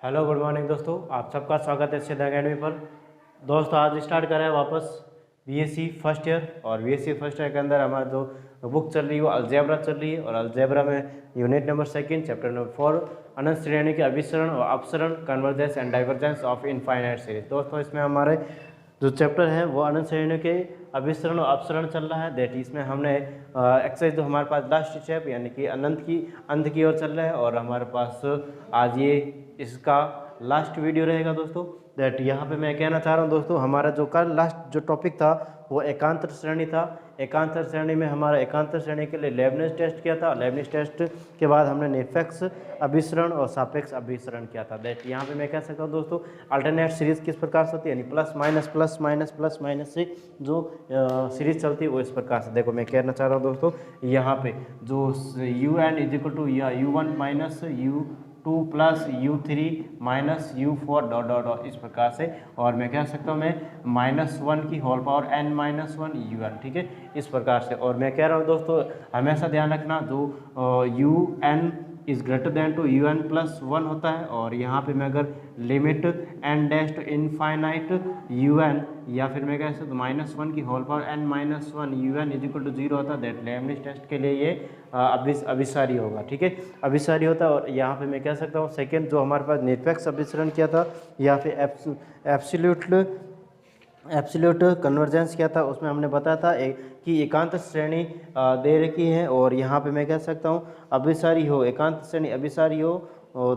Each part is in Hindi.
हेलो गुड मॉर्निंग दोस्तों, आप सबका स्वागत है सिद्धा अकेडमी पर। दोस्तों आज स्टार्ट करें वापस बीएससी फर्स्ट ईयर। और बीएससी फर्स्ट ईयर के अंदर हमारा जो बुक चल रही है वो अलजेब्रा चल रही है। और अलजेब्रा में यूनिट नंबर 2 चैप्टर नंबर 4 अनंत श्रेणी के अभिसरण और अपसरण, convergence and divergence of infinite series. दोस्तों इसमें हमारे जो चैप्टर है वो अनंत श्रेणी के अभिसरण और अपसरण चल रहा है। दैट इसमें हमने एक्सरसाइज जो हमारे पास लास्ट स्टेप यानी कि अंत की ओर चल रहा है। और हमारे पास आज ये इसका लास्ट वीडियो रहेगा दोस्तों। दैट यहाँ पे मैं कहना चाह रहा हूँ दोस्तों, हमारा जो कल लास्ट जो टॉपिक था वो एकांतर श्रेणी था। एकांतर श्रेणी में हमारा एकांतर श्रेणी के लिए लेबनिज टेस्ट किया था। लेबनिज टेस्ट के बाद हमने निरपेक्ष अभिसरण और सापेक्ष अभिसरण किया था। दैट यहाँ पे मैं कह सकता हूँ दोस्तों, अल्टरनेट सीरीज किस प्रकार से होती है, यानी प्लस माइनस से जो सीरीज चलती है वो इस प्रकार से। देखो मैं कहना चाह रहा हूँ दोस्तों, यहाँ पे जो UN is equal to U1 minus U2 plus U3 minus U4 dot dot dot इस प्रकार से। और मैं कह सकता हूँ मैं -1 की होल पावर n-1 UN, ठीक है, इस प्रकार से। और मैं कह रहा हूँ दोस्तों हमेशा ध्यान रखना, जो UN is greater than to UN+1 होता है। और यहाँ पे मैं अगर limit n dash to infinite UN या फिर मैं कह सकता हूँ -1 की whole power n-1 UN is equal to 0 होता है। दैट लेबनिज टेस्ट के लिए ये अभिसारी होगा, ठीक है, अभिसारी होता है। और यहाँ पे मैं कह सकता हूँ सेकेंड जो हमारे पास निरपेक्ष अभिसरण किया था या फिर एब्सोल्यूट कन्वर्जेंस किया था, उसमें हमने बताया था कि एकांत श्रेणी दे रखी है। और यहाँ पे मैं कह सकता हूँ अभिसारी हो, एकांत श्रेणी अभिसारी हो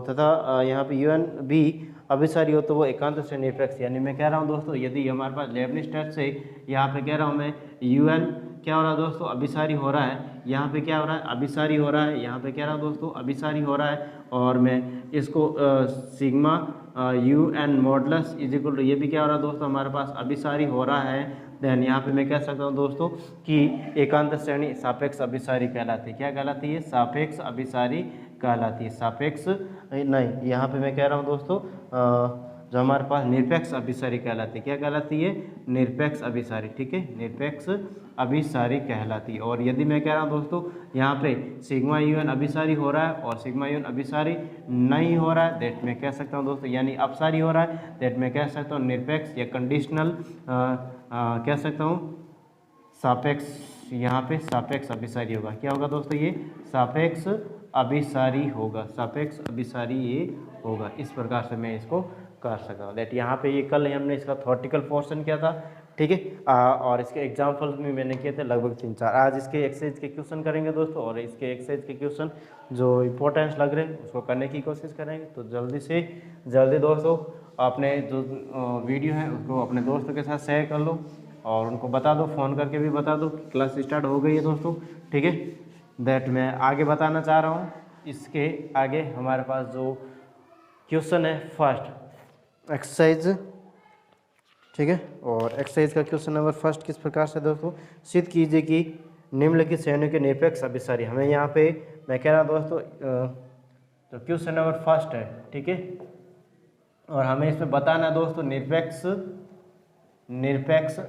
तथा यहाँ पे UN भी अभिसारी हो तो वो एकांत श्रेणी निरपेक्ष। यानी मैं कह रहा हूँ दोस्तों, यदि हमारे पास लेबनिज टेस्ट से यहाँ पे कह रहा हूँ मैं UN क्या हो रहा है दोस्तों, अभिसारी हो रहा है। यहाँ पे क्या हो रहा है, अभिसारी हो रहा है। यहाँ पे कह रहा हूँ दोस्तों अभिसारी हो रहा है। और मैं इसको sigma UN modulus is equal to, ये भी क्या हो रहा है दोस्तों, हमारे पास अभिसारी हो रहा है। देन यहाँ पे मैं कह सकता हूँ दोस्तों कि एकांत श्रेणी सापेक्ष अभिसारी कहलाती है। क्या कहलाती है, सापेक्ष अभिसारी कहलाती है। सापेक्ष नहीं, यहाँ पे मैं कह रहा हूँ दोस्तों जो हमारे पास निरपेक्ष अभिसारी कहलाती है। क्या कहलाती है, निरपेक्ष अभिसारी, ठीक है, निरपेक्ष अभिसारी कहलाती है। और यदि मैं कह रहा हूँ दोस्तों यहाँ पे सिग्मा UN अभिसारी हो रहा है और सिग्मा UN अभिसारी नहीं हो रहा है, दैट मैं कह सकता हूँ दोस्तों, यानी अपसारी हो रहा है, दैट मैं कह सकता हूँ निरपेक्ष या कंडीशनल कह सकता हूँ सापेक्ष। यहाँ पे सापेक्ष अभिसारी होगा। क्या होगा दोस्तों, ये सापेक्ष अभिसारी होगा, सापेक्ष अभिसारी ये होगा। इस प्रकार से मैं इसको कर सकता हूँ। दैट यहाँ पे ये कल हमने इसका थ्योरेटिकल पोर्शन किया था, ठीक है, और इसके एग्जाम्पल्स भी मैंने किए थे लगभग 3-4। आज इसके एक्सरसाइज के क्वेश्चन करेंगे दोस्तों। और इसके एक्सरसाइज के क्वेश्चन जो इंपॉर्टेंस लग रहे हैं उसको करने की कोशिश करेंगे। तो जल्दी से जल्दी दोस्तों अपने जो वीडियो है उसको अपने दोस्तों के साथ शेयर कर लो और उनको बता दो, फ़ोन करके भी बता दो कि क्लास स्टार्ट हो गई है दोस्तों, ठीक है। दैट मैं आगे बताना चाह रहा हूँ। इसके आगे हमारे पास जो क्वेश्चन है फर्स्ट एक्सरसाइज, ठीक है। और एक्सरसाइज का क्वेश्चन नंबर फर्स्ट किस प्रकार से दोस्तों, सिद्ध कीजिए कि निम्नलिखित श्रेणियों के निरपेक्ष अभिसारी। हमें यहाँ पे मैं कह रहा हूँ दोस्तों तो क्वेश्चन नंबर फर्स्ट है, ठीक है। और हमें इसमें बताना है दोस्तों निरपेक्ष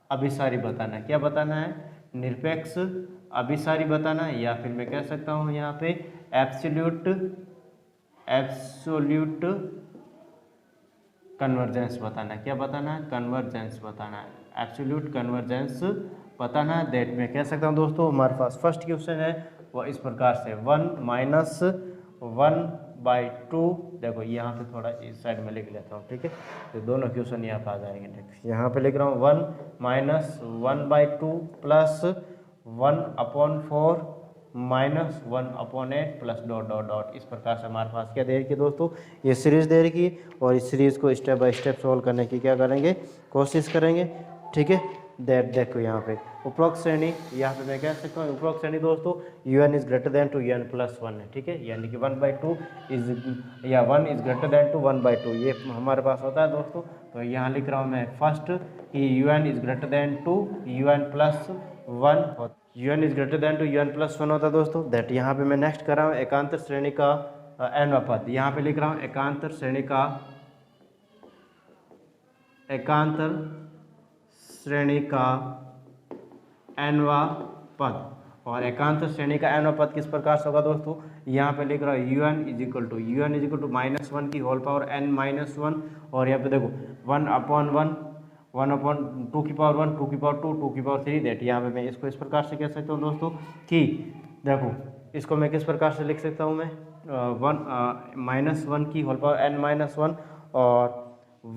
अभिसारी बताना है। क्या बताना है, निरपेक्ष अभिसारी बताना है। या फिर मैं कह सकता हूँ यहाँ पे एब्सोल्यूट कन्वर्जेंस बताना है। क्या बताना है, कन्वर्जेंस बताना है, एब्सोल्यूट कन्वर्जेंस बताना है। दैट मैं कह सकता हूँ दोस्तों हमारे पास फर्स्ट क्वेश्चन है वो इस प्रकार से 1-1/2। देखो यहाँ पे थोड़ा इस साइड में लिख लेता हूँ, ठीक है, तो दोनों क्वेश्चन यहाँ पे आ जाएंगे। ठीक, यहाँ पे लिख रहा हूँ 1-1/2 plus 1/4 -1/8 plus dot dot dot. इस प्रकार से हमारे पास क्या दे रखी है दोस्तों, ये सीरीज दे रखी है। और इस सीरीज को स्टेप बाय स्टेप सॉल्व करने की क्या करेंगे, कोशिश करेंगे, ठीक है। दैट देखो यहाँ पे उपरोक्त श्रेणी, यहाँ पे मैं कह सकता हूँ उपरोक्त श्रेणी दोस्तों UN is greater than to UN+1 है, ठीक है, यानी कि 1/2 इज या 1 इज ग्रेटर देन टू 1/2 ये हमारे पास होता है दोस्तों। तो यहाँ लिख रहा हूँ मैं फर्स्ट कि UN is greater than to UN+1 होता, UN is greater than to UN+1 होता है दोस्तों। दैट यहाँ पे मैं नेक्स्ट कर रहा हूँ एकांतर श्रेणी का nवां पद। यहाँ पे लिख रहा हूँ एकांतर श्रेणी का nवां पद। और एकांत श्रेणी का nवां पद किस प्रकार से होगा दोस्तों, यहाँ पे लिख रहा है un इज इक्वल टू -1 की होल पावर n-1, और यहाँ पे देखो 1/1 1/2 की पावर 1 2 की पावर 2 2 की पावर 3 दैट, यहाँ पे मैं इसको इस प्रकार से कह सकता हूँ दोस्तों कि देखो इसको मैं किस प्रकार से लिख सकता हूँ मैं, -1 की होल पावर n-1 और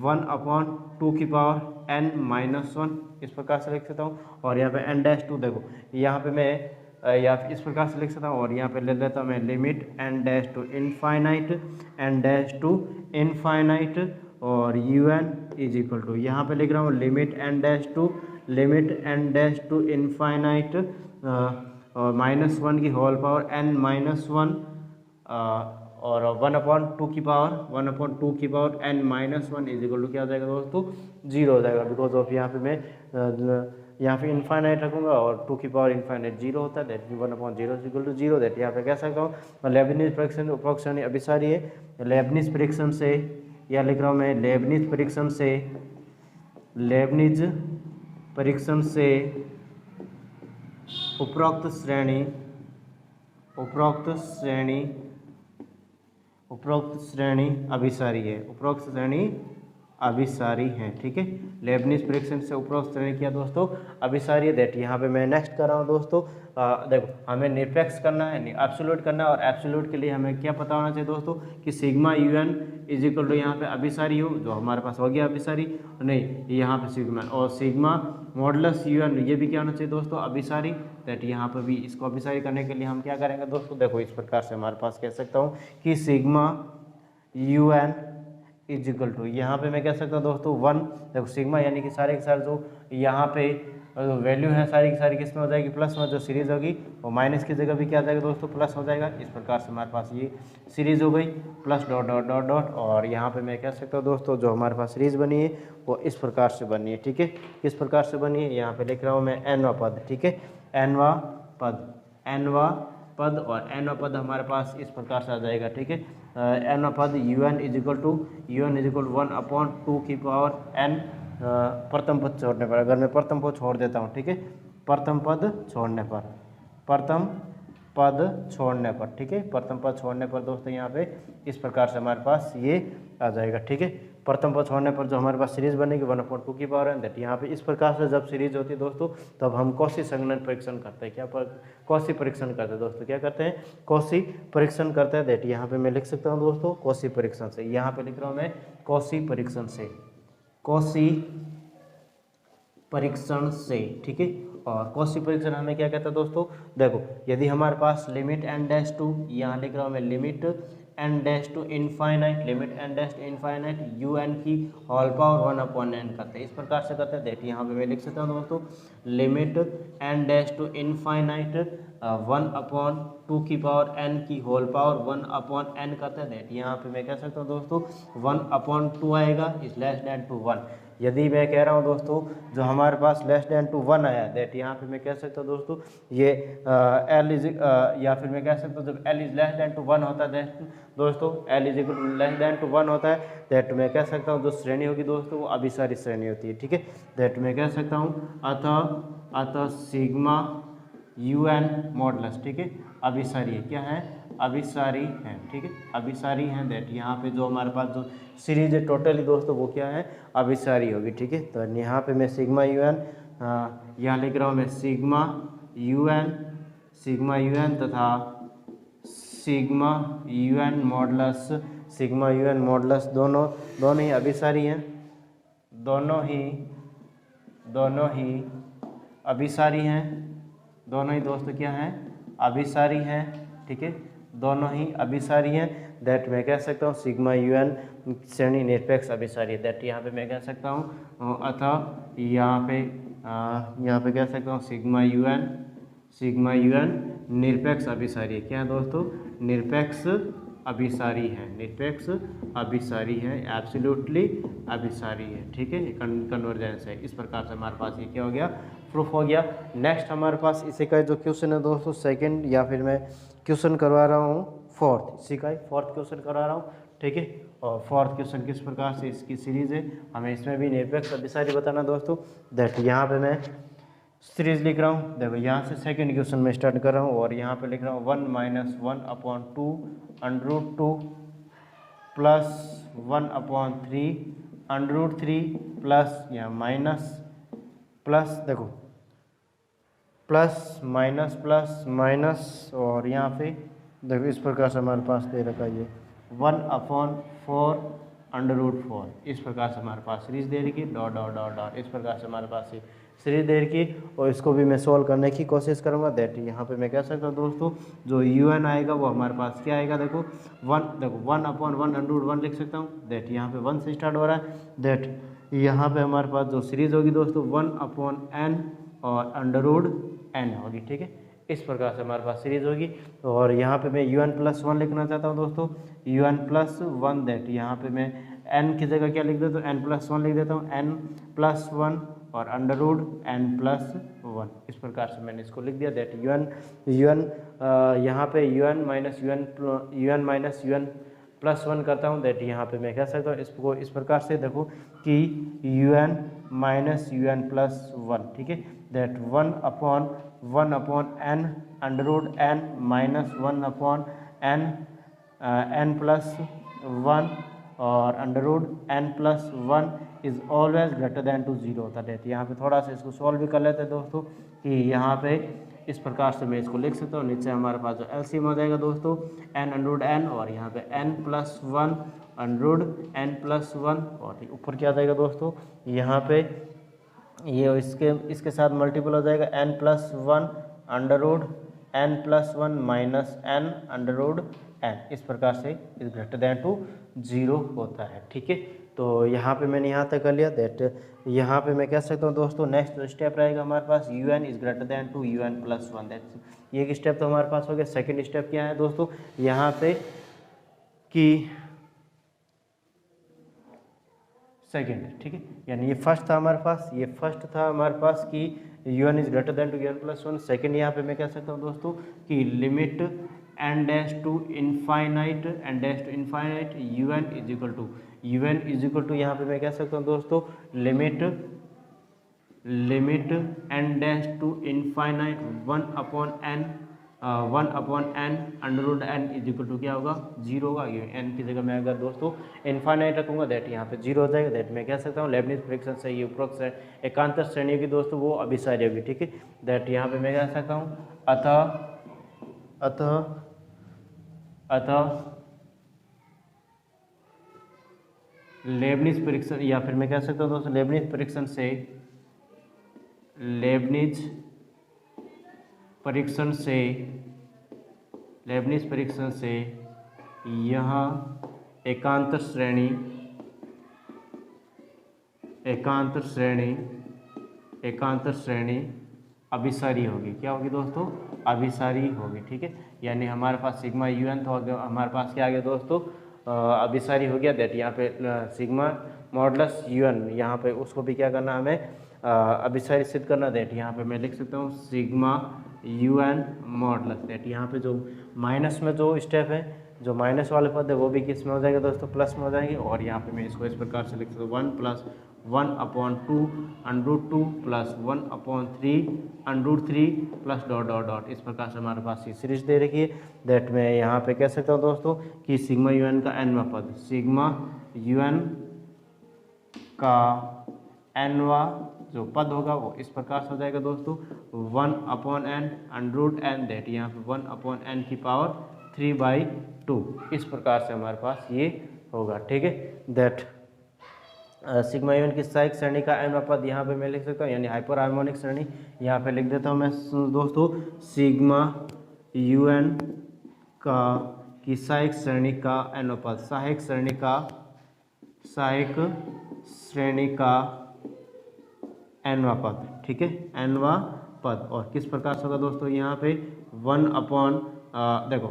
1/2 की पावर n-1 इस प्रकार से लिख सकता हूँ। और यहाँ पे n-2 देखो यहाँ पे मैं या इस प्रकार से लिख सकता हूँ, और यहाँ पे ले लेता हूँ मैं लिमिट n- टू इनफाइनाइट और un इज इक्वल टू, यहाँ पे लिख रहा हूँ लिमिट n- टू इनफाइनाइट और -1 की होल पावर n-1 और 1/2 की power n-1 is equal to क्या हो जाएगा दोस्तों, 0 हो जाएगा। बिकॉज ऑफ यहाँ पे मैं यहाँ पे इनफाइनाइट रखूँगा और 2 की पावर इनफाइनाइट 0 होता है, that 1/0 is equal to 0, that यहाँ पे कह सकता हूँ लेबनिज परीक्षण उपरोक्त श्रेणी अभिसारी है। लेबनिज परीक्षण से, या लिख रहा हूँ मैं लेबनिज परीक्षण से उपरोक्त श्रेणी अभिसारी है, ठीक है। लेबनिज परीक्षण से उपरोक्त श्रेणी क्या दोस्तों, अभिसारी है, दैट यहाँ पे मैं नेक्स्ट कर रहा हूँ दोस्तों। देखो हमें निरपेक्ष करना है, एब्सोल्यूट करना है, और एब्सोल्यूट के लिए हमें क्या पता होना चाहिए दोस्तों कि sigma un is equal to यहाँ पे अभिसारी हो, जो हमारे पास हो गया अभिसारी, नहीं यहाँ पे सिग्मा, और सिग्मा मॉडुलस un ये भी क्या होना चाहिए दोस्तों, अभिसारी, दैट यहाँ पे भी इसको अभिसारी करने के लिए हम क्या करेंगे दोस्तों, देखो इस प्रकार से हमारे पास कह सकता हूँ कि sigma un is equal to, यहाँ पे मैं कह सकता हूँ दोस्तों 1, देखो सिग्मा यानी कि सारे के सारे जो यहाँ पे वैल्यू है सारी की सारी किस में हो जाएगी, प्लस में, जो सीरीज होगी वो माइनस की जगह भी क्या आ जाएगा दोस्तों, प्लस हो जाएगा। इस प्रकार से हमारे पास ये सीरीज हो गई, plus dot dot dot dot, और यहाँ पे मैं कह सकता हूँ दोस्तों जो हमारे पास सीरीज बनी है वो इस प्रकार से बनी है, ठीक है। किस प्रकार से बनी है, यहाँ पे लिख रहा हूँ मैं nवां पद, ठीक है, nवां पद और nवां पद हमारे पास इस प्रकार से आ जाएगा, ठीक है। nवां पद un इज इक्वल टू 1/2 की पावर n, प्रथम पद छोड़ने पर, अगर मैं प्रथम पद छोड़ देता हूँ, ठीक है, प्रथम पद छोड़ने पर, ठीक है, प्रथम पद छोड़ने पर दोस्तों यहाँ पे इस प्रकार से हमारे पास ये आ जाएगा, ठीक है। प्रथम पद छोड़ने पर जो हमारे पास सीरीज बनेगी 1/2 की पावर n, दैट यहाँ पे इस प्रकार से जब सीरीज होती है दोस्तों तब हम कौशी संगणन परीक्षण करते हैं, कौशी परीक्षण करते हैं दोस्तों, क्या करते हैं, कौशी परीक्षण करते हैं, दैट यहाँ पे मैं लिख सकता हूँ दोस्तों कौशी परीक्षण से, यहाँ पे लिख रहा हूँ मैं कौशी परीक्षण से, ठीक है। और कौशी परीक्षण हमें क्या कहता है दोस्तों, देखो यदि हमारे पास लिमिट n-2, यहाँ लिख रहा हूँ मैं लिमिट n-टू इनफाइनाइट un की होल पावर 1/n करते हैं, इस प्रकार से करते हैं, दैट यहाँ पे मैं लिख सकता हूँ दोस्तों लिमिट n-टू इनफाइनाइट 1/2 की पावर n की होल पावर 1/n करते हैं, दैट यहाँ पे मैं कह सकता हूँ दोस्तों 1/2 आएगा इज लेस देन टू 1। यदि मैं कह रहा हूँ दोस्तों जो हमारे पास लेस देन टू 1 आया, दैट यहाँ पे मैं कह सकता हूँ दोस्तों ये L इज, या फिर मैं कह सकता हूँ जब L is less than to 1 होता है दोस्तों, L is equal to less than to 1 होता है, दैट मैं कह सकता हूँ जो श्रेणी होगी दोस्तों वो अभिसारी श्रेणी होती है, ठीक है। दैट मैं कह सकता हूँ अतः सिग्मा un मॉडुलस, ठीक है, अभिसारी है, क्या है, अभिसारी है, ठीक है, अभिसारी है, दैट यहाँ पे जो हमारे पास जो सीरीज है टोटली दोस्तों वो क्या है, अभिसारी होगी, ठीक है। तो यहाँ पे मैं सिग्मा un यहाँ लिख रहा हूँ मैं सिग्मा un तथा सिग्मा un मॉडुलस दोनों ही अभिसारी हैं, दोनों ही अभिसारी हैं, दोनों ही दोस्तों क्या हैं, अभिसारी हैं, ठीक है, दोनों ही अभिसारी हैं, दैट मैं कह सकता हूँ सिग्मा un श्रेणी निरपेक्ष अभिसारी है, दैट यहाँ पे मैं कह सकता हूँ अतः यहाँ पे कह सकता हूँ सिग्मा un निरपेक्ष अभिसारी है, क्या है दोस्तों, निरपेक्ष अभिसारी है, एब्सोल्युटली अभिसारी है, ठीक है, कन्वर्जेंस है। इस प्रकार से हमारे पास ये क्या हो गया, प्रूफ हो गया। नेक्स्ट हमारे पास इसी का जो क्वेश्चन है दोस्तों सेकंड, या फिर मैं क्वेश्चन करवा रहा हूँ फोर्थ, इसी का फोर्थ क्वेश्चन करवा रहा हूँ, ठीक है। और फोर्थ क्वेश्चन किस प्रकार से इसकी सीरीज है, हमें इसमें भी निरपेक्ष अभिसारी बताना दोस्तों, दैट यहाँ पे मैं सीरीज लिख रहा हूँ। देखो यहाँ से सेकंड क्वेश्चन में स्टार्ट कर रहा हूँ और यहाँ पे लिख रहा हूँ 1 माइनस 1/2 √2 प्लस 1/3 √3 प्लस यहाँ माइनस प्लस, देखो प्लस माइनस और यहाँ पे देखो इस प्रकार से हमारे पास दे रखा है ये 1/4 √4, इस प्रकार से हमारे पास सीरीज दे रखी है, डॉट डॉट डॉट डॉट, इस प्रकार से हमारे पास ये सीरीज दे रखी है। और इसको भी मैं सॉल्व करने की कोशिश करूँगा। दैट यहाँ पे मैं कह सकता हूँ दोस्तों जो un आएगा वो हमारे पास क्या आएगा, देखो 1/1 लिख सकता हूँ। दैट यहाँ पे 1 से स्टार्ट हो रहा है। दैट यहाँ पे हमारे पास जो सीरीज होगी दोस्तों 1/n और √n होगी, ठीक है। इस प्रकार से हमारे पास सीरीज होगी। और यहाँ पे मैं un+1 लिखना चाहता हूँ दोस्तों, un+1। दैट यहाँ पे मैं n की जगह क्या लिख देता हूँ, n+1 लिख देता हूँ, n+1 और √n+1, इस प्रकार से मैंने इसको लिख दिया। दैट un यहाँ पे un-un+1 करता हूँ। दैट यहाँ पे मैं कह सकता हूँ इसको इस प्रकार से, देखो कि un-un+1, ठीक है। That 1/n √n minus 1/n n+1 और √n+1 is always greater than to 0 होता है। यहाँ पे थोड़ा सा इसको सॉल्व भी कर लेते हैं दोस्तों कि यहाँ पे इस प्रकार से मैं इसको लिख सकता हूँ। नीचे हमारे पास जो एलसीएम हो जाएगा दोस्तों n और यहाँ पे n+1 √n+1 और ऊपर क्या आ जाएगा दोस्तों, यहाँ पे ये इसके साथ मल्टीपल हो जाएगा n+1 √n+1 minus n √n, इस प्रकार से इज ग्रेटर देन टू 0 होता है, ठीक है। तो यहाँ पे मैंने यहाँ तक कर लिया। दैट यहाँ पे मैं कह सकता हूँ दोस्तों नेक्स्ट जो स्टेप रहेगा हमारे पास un is greater than to un+1। That's ये एक स्टेप तो हमारे पास हो गया। सेकंड स्टेप क्या है दोस्तों, यहाँ पे कि सेकेंड, ठीक है, यानी ये फर्स्ट था हमारे पास, ये फर्स्ट था हमारे पास कि un is greater than to un+1। Second यहाँ पे मैं कह सकता हूँ दोस्तों कि limit n dash to infinite un is equal to यहाँ पे मैं कह सकता हूँ दोस्तों limit n dash to infinite 1/n √n is equal to क्या होगा, 0 होगा। n की जगह मैं अगर दोस्तों इनफाइनाइट रखूंगा दैट यहाँ पे 0 हो जाएगा। दैट मैं कह सकता हूँ लेबनिज फ्रिक्शन से ये उपरोक्त एकांतर श्रेणी की दोस्तों वो अभिसारी होगी, ठीक है। दैट यहाँ पे मैं कह सकता हूँ अतः लेबनिज परीक्षण, या फिर मैं कह सकता हूँ दोस्तों लेबनिज परीक्षण से यह एकांतर श्रेणी अभिसारी होगी। क्या होगी दोस्तों, अभिसारी होगी, ठीक है। यानी हमारे पास सिग्मा un तो हमारे पास क्या आ गया दोस्तों, अभिसारी हो गया। दैट यहाँ पे सिग्मा मॉडुलस un, यहाँ पे उसको भी क्या करना हमें अभिसारी सिद्ध करना। दैट यहाँ पे मैं लिख सकता हूँ सिग्मा un मॉडुलस। दैट यहाँ पे जो माइनस में जो स्टेप है, जो माइनस वाले पद है वो भी किस में हो जाएगा दोस्तों, प्लस में हो जाएंगे। और यहाँ पे मैं इसको इस प्रकार से लिख सकता हूँ 1+1/2 √2 plus 1/3 √3 plus dot dot dot, इस प्रकार से हमारे पास ये सीरीज दे रखी है। दैट मैं यहाँ पे कह सकता हूँ दोस्तों कि सिग्मा un का nवां पद, सिग्मा un का nवां जो पद होगा वो इस प्रकार से हो जाएगा दोस्तों 1/n √n। दैट यहाँ पे 1/n की पावर 3/2, इस प्रकार से हमारे पास ये होगा, ठीक है। दैट सिग्मा un की सहायक श्रेणी का nवां पद यहाँ पे मैं लिख सकता हूँ, यानी हाइपर हार्मोनिक श्रेणी। यहाँ पे लिख देता हूँ मैं दोस्तों सिग्मा un की सहायक श्रेणी का nवां पद, सहायक श्रेणी का nवां पद, ठीक है, nवां पद। और किस प्रकार से होगा दोस्तों, यहाँ पे देखो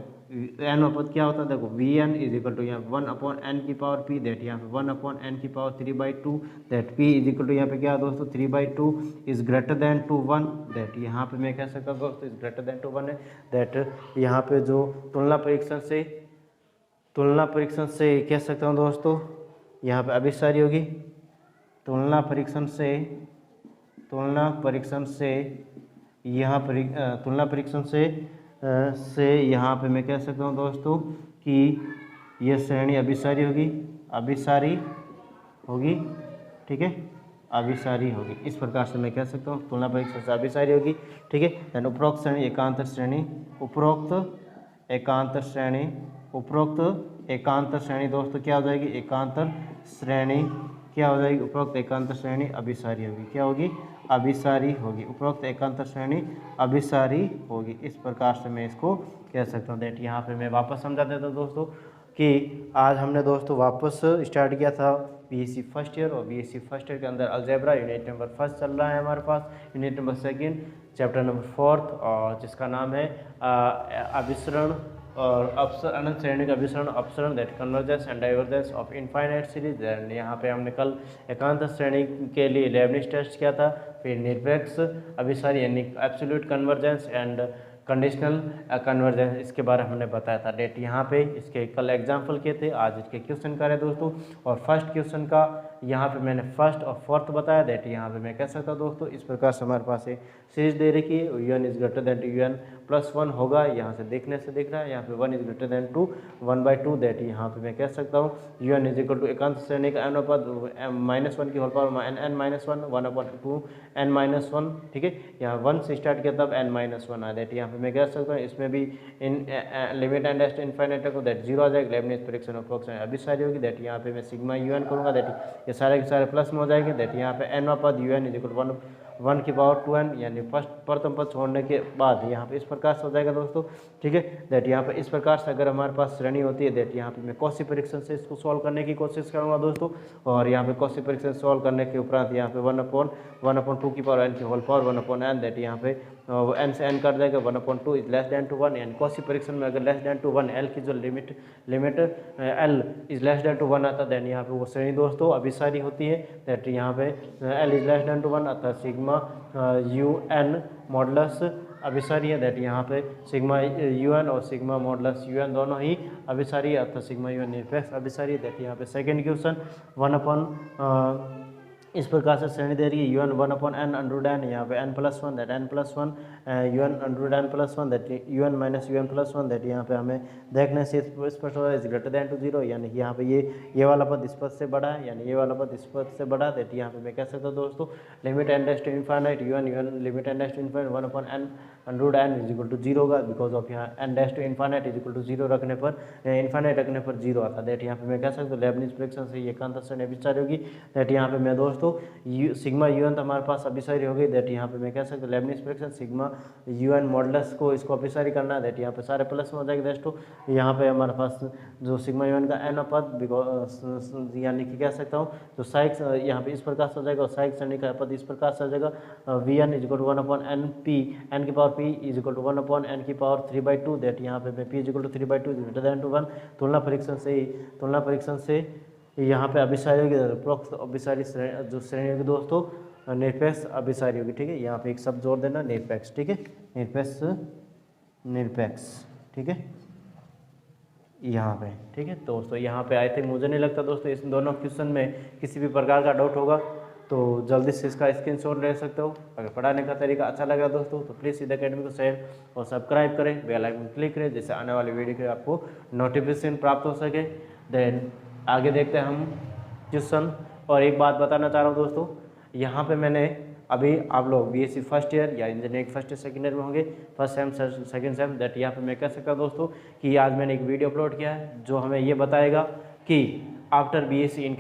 nवां पद क्या होता है, देखो vn इज इक्वल टू यहाँ 1/n की पावर p। दैट यहाँ पे 1/n की power 3/2। That p is equal to यहाँ पे क्या है दोस्तों 3/2 is greater than to 1। That यहाँ पे मैं कह सकता हूँ दोस्तों इज ग्रेटर देन टू 1 है। दैट यहाँ पे जो तुलना परीक्षण से कह सकता हूँ दोस्तों यहाँ पे अभिसारी होगी, तुलना परीक्षण से तुलना परीक्षण से यहाँ तुलना परीक्षण से यहाँ पे मैं कह सकता हूँ दोस्तों कि यह श्रेणी अभिसारी होगी, ठीक है, अभिसारी होगी। इस प्रकार से मैं कह सकता हूँ तुलना परीक्षण से अभिसारी होगी, ठीक है। देन उपरोक्त श्रेणी एकांतर श्रेणी, उपरोक्त एकांतर श्रेणी दोस्तों क्या हो जाएगी, एकांतर श्रेणी क्या हो जाएगी, उपरोक्त एकांतर श्रेणी अभिसारी होगी। क्या होगी, अभिसारी होगी। उपरोक्त एकांतर श्रेणी अभिसारी होगी। इस प्रकार से मैं इसको कह सकता हूँ। दैट यहाँ पे मैं वापस समझा देता हूँ दोस्तों कि आज हमने दोस्तों वापस स्टार्ट किया था बीएससी फर्स्ट ईयर, और बीएससी फर्स्ट ईयर के अंदर अलजेब्रा यूनिट नंबर फर्स्ट चल रहा है हमारे पास, unit number second, chapter number fourth, और जिसका नाम है अभिसरण और अनंत श्रेणी का अभिसरण, अपसरण, that convergence and divergence of infinite series. And यहाँ पे हमने कल एकांत श्रेणी के लिए लेबनिज टेस्ट किया था, फिर निरपेक्ष अभिसारी यानी absolute convergence and conditional convergence, इसके बारे में हमने बताया था। डेट यहाँ पे इसके कल एग्जाम्पल किए थे, आज इसके क्वेश्चन कर रहे दोस्तों। और फर्स्ट क्वेश्चन का यहाँ पे मैंने फर्स्ट और फोर्थ बताया। डेट यहाँ पे मैं कह सकता हूँ दोस्तों इस प्रकार से हमारे पास एक सीरीज दे रखी है, UN is greater then UN plus 1 होगा, यहाँ से देखने से दिख रहा है। यहाँ पे 1 इज ग्रेटर देन 2, 1/2। दैट यहाँ पे मैं कह सकता हूँ UN इज इक्वल टू एकांत श्रेणी का n अनुपात -1 की होल पावर n-1 1/2 n-1, ठीक है। यहाँ 1 से स्टार्ट किया तब n-1 आ। दैट यहाँ पे मैं कह सकता हूँ इसमें भी इन लिमिट एंड एस्ट इनफाइनाइट को दैट 0 आ जाएगा। लेबनिज परीक्षण अप्रोक्स अभिसारी होगी। दैट यहाँ पे मैं सिग्मा UN करूँगा, दैट ये सारे के सारे प्लस में हो जाएंगे। दैट यहाँ पे n पद UN इज इक्वल 1 की पावर 2n, यानी प्रथम पद छोड़ने के बाद यहाँ पे इस प्रकार से हो जाएगा दोस्तों, ठीक है। दैट यहाँ पे इस प्रकार से अगर हमारे पास श्रेणी होती है, दैट यहाँ पे मैं कॉची परीक्षण से इसको सॉल्व करने की कोशिश करूँगा दोस्तों। और यहाँ पे कॉची परीक्षण सॉल्व करने के उपरांत यहाँ पे 1/2 की पावर n की होल पावर 1/n, दैट यहाँ पे n से n कर देगा 1/2 इज लेस देन टू 1। यानी कॉची परीक्षण में अगर लेस देन टू 1 l की जो limit l is less than to 1 आता, देन यहाँ पे वो श्रेणी दोस्तों अभिसारी होती है। दैट यहाँ पे l is less than to 1 अतः सिग्मा UN मॉडुलस अभिसारी है। दैट यहाँ पे सिग्मा UN और सिग्मा मॉडुलस UN दोनों ही अभिसारी है, अतः सिग्मा UN निरपेक्ष अभिसारी है। दैट यहाँ पे सेकेंड क्वेश्चन 1 इस प्रकार से श्रेणी दे रही है UN 1/n, यहाँ पे n+1 that n+1 UN n+1 that UN - UN +1। That यहाँ पे हमें देखने से स्पष्ट हो रहा है इज ग्रेटर देन टू 0, यानी कि यहाँ पे ये वाला पद इस पद से बड़ा है, यानी ये वाला पद इस पद से बड़ा। दैट यहाँ पे मैं कह सकता हूँ दोस्तों limit n tends to infinite UN limit n tends to infinite 1/n is equal to 0 होगा, बिकॉज ऑफ यहाँ n tends to infinite is equal to 0 रखने पर इनफाइनाइट रखने पर 0 आता। दैट यहाँ पे मैं कह सकता हूँ लेबनिज परीक्षण से ये एकांत श्रेणी अभिसारी होगी। दैट यहाँ पे मैं दोस्तों सिग्मा UN तो हमारे पास अभिसारी हो गई। दैट यहाँ पे मैं कह सकता हूँ लेबनिज परीक्षण सिग्मा UN मॉडुलस को इसको अभिसारी करना है। दैट यहाँ पे सारे प्लस में हो जाएगी दोस्तों। यहाँ पे हमारे पास जो सिग्मा UN का n पद बिकॉज यानी कि कह सकता हूँ जो साइक्स यहाँ पे इस प्रकार से हो जाएगा, और साइक्स श्रेणी का पद इस प्रकार से हो जाएगा VN is equal to 1/np n की power p is equal to 1/n की पावर 3/2। दैट यहाँ पे मैं p is equal to 3/2 is greater than to 1। तुलना परीक्षण से यहाँ पे अभिसारी होगी, उपरोक्त अभिसारी जो श्रेणी होगी दोस्तों निरपेक्ष अभिसारी होगी, ठीक है। यहाँ पे एक शब्द जोड़ देना निरपेक्ष, ठीक है, निरपेक्ष, ठीक है, यहाँ पे, ठीक है दोस्तों। यहाँ पे आई थिंक मुझे नहीं लगता दोस्तों इस दोनों क्वेश्चन में किसी भी प्रकार का डाउट होगा, तो जल्दी से इसका स्क्रीनशॉट ले सकते हो। अगर पढ़ाने का तरीका अच्छा लगा दोस्तों तो प्लीज़ सीधा अकेडमी को शेयर और सब्सक्राइब करें, बेल आइकन क्लिक करें, जिससे आने वाली वीडियो के आपको नोटिफिकेशन प्राप्त हो सके। देन आगे देखते हैं हम क्वेश्चन। और एक बात बताना चाह रहा हूँ दोस्तों, यहाँ पे मैंने अभी आप लोग बीएससी फर्स्ट ईयर या engineering first year second year में होंगे, first sem second same. That यहाँ पे मैं कह सकता हूँ दोस्तों कि आज मैंने एक वीडियो अपलोड किया है जो हमें ये बताएगा कि आफ्टर बीएससी इन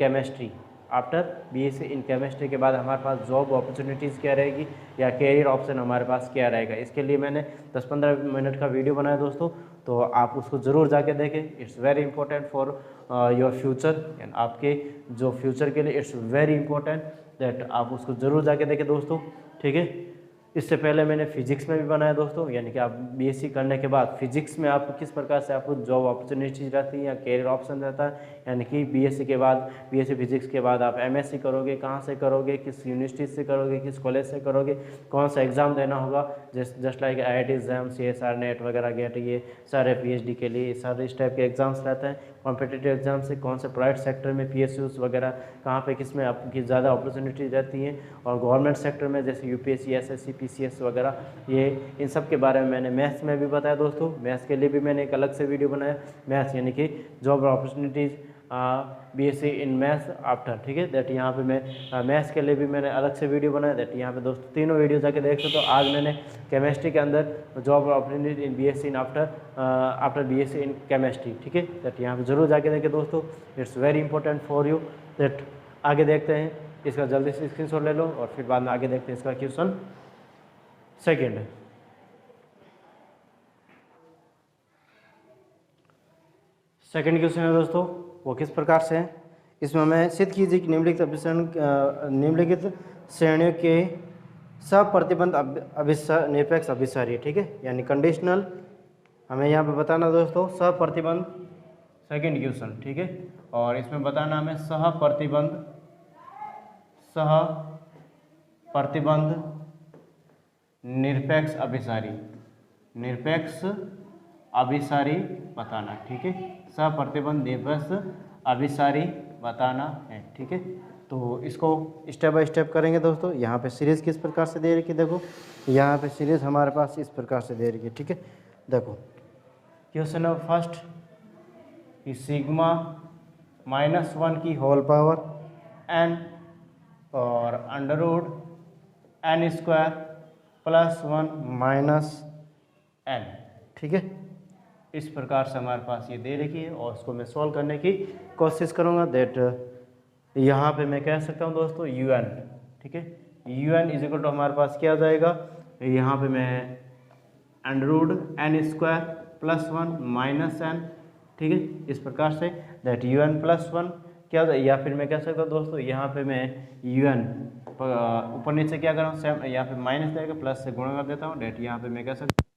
केमिस्ट्री के बाद हमारे पास जॉब अपॉर्चुनिटीज़ क्या रहेगी या कैरियर ऑप्शन हमारे पास क्या रहेगा। इसके लिए मैंने 10-15 मिनट का वीडियो बनाया दोस्तों, तो आप उसको ज़रूर जाके देखें। It's very important for your future, and आपके जो फ्यूचर के लिए इट्स वेरी इंपॉर्टेंट दैट आप उसको ज़रूर जाके देखें दोस्तों, ठीक है। इससे पहले मैंने फिजिक्स में भी बनाया दोस्तों, यानी कि आप बीएससी करने के बाद फिजिक्स में आपको किस प्रकार से आपको जॉब अपॉर्चुनिटीज रहती है या कैरियर ऑप्शन रहता है, यानी कि बीएससी के बाद, बीएससी फिजिक्स के बाद आप एमएससी करोगे, कहाँ से करोगे, किस यूनिवर्सिटी से करोगे, किस कॉलेज से करोगे, कौन सा एग्ज़ाम देना होगा, just like IIT exam, CSR net वगैरह गेट, ये सारे PhD के लिए सारे इस टाइप के एग्ज़ाम्स रहते हैं। कॉम्पिटिटिव एग्जाम से कौन से प्राइवेट सेक्टर में PSUs वगैरह कहाँ पे किस में आपकी ज़्यादा अपॉर्चुनिटी रहती हैं, और गवर्नमेंट सेक्टर में जैसे UPSC, SSC, PCS वगैरह, ये इन सब के बारे में मैंने मैथ्स में भी बताया दोस्तों। मैथ्स के लिए भी मैंने एक अलग से वीडियो बनाया, मैथ्स यानी कि job opportunities BSc in maths after, ठीक है, दैट यहाँ पे मैं मैथ्स के लिए भी मैंने अलग से वीडियो बनाया, दैट यहाँ पे दोस्तों तीनों वीडियो जाके देख सकते हो। आज मैंने केमिस्ट्री के अंदर job opportunity in BSc in after BSc in chemistry, ठीक है, दैट यहाँ पे जरूर जाके देखें दोस्तों, it's very important for you. That आगे देखते हैं, इसका जल्दी से स्क्रीनशॉट ले लो और फिर बाद में आगे देखते हैं इसका क्वेश्चन सेकेंड। सेकेंड क्वेश्चन है दोस्तों, वो किस प्रकार से है, इसमें हमें सिद्ध कीजिए कि निम्नलिखित श्रेणियों के सप्रतिबंध निरपेक्ष अभिसारी, ठीक है, यानी कंडीशनल हमें यहाँ पे बताना दोस्तों सप्रतिबंध, सेकेंड क्वेश्चन, ठीक है, और इसमें बताना हमें सहप्रतिबंध निरपेक्ष अभिसारी बताना, ठीक है, सप्रतिबंध निरपेक्ष अभिसारी बताना है, ठीक है। तो इसको स्टेप बाय स्टेप करेंगे दोस्तों। यहाँ पे सीरीज किस प्रकार से दे रखी है, देखो यहाँ पे सीरीज हमारे पास इस प्रकार से दे रखी है, ठीक है। देखो क्वेश्चन नंबर फर्स्ट कि सिग्मा -1 की होल पावर n और √n² +1 -n, ठीक है, इस प्रकार से हमारे पास ये दे रखी है और उसको मैं सॉल्व करने की कोशिश करूँगा। दैट यहाँ पे मैं कह सकता हूँ दोस्तों UN, ठीक है, UN इज इक्वल टू हमारे पास क्या आ जाएगा, यहाँ पे मैं √n² +1 -n, ठीक है, इस प्रकार से दैट UN +1 क्या होता है, या फिर मैं कह सकता हूँ दोस्तों यहाँ पे मैं UN ऊपर नीचे क्या कर रहा हूँ, सेम यहाँ पे माइनस देगा प्लस से गुणा कर देता हूँ, डेट यहाँ पे मैं कह सकता हूँ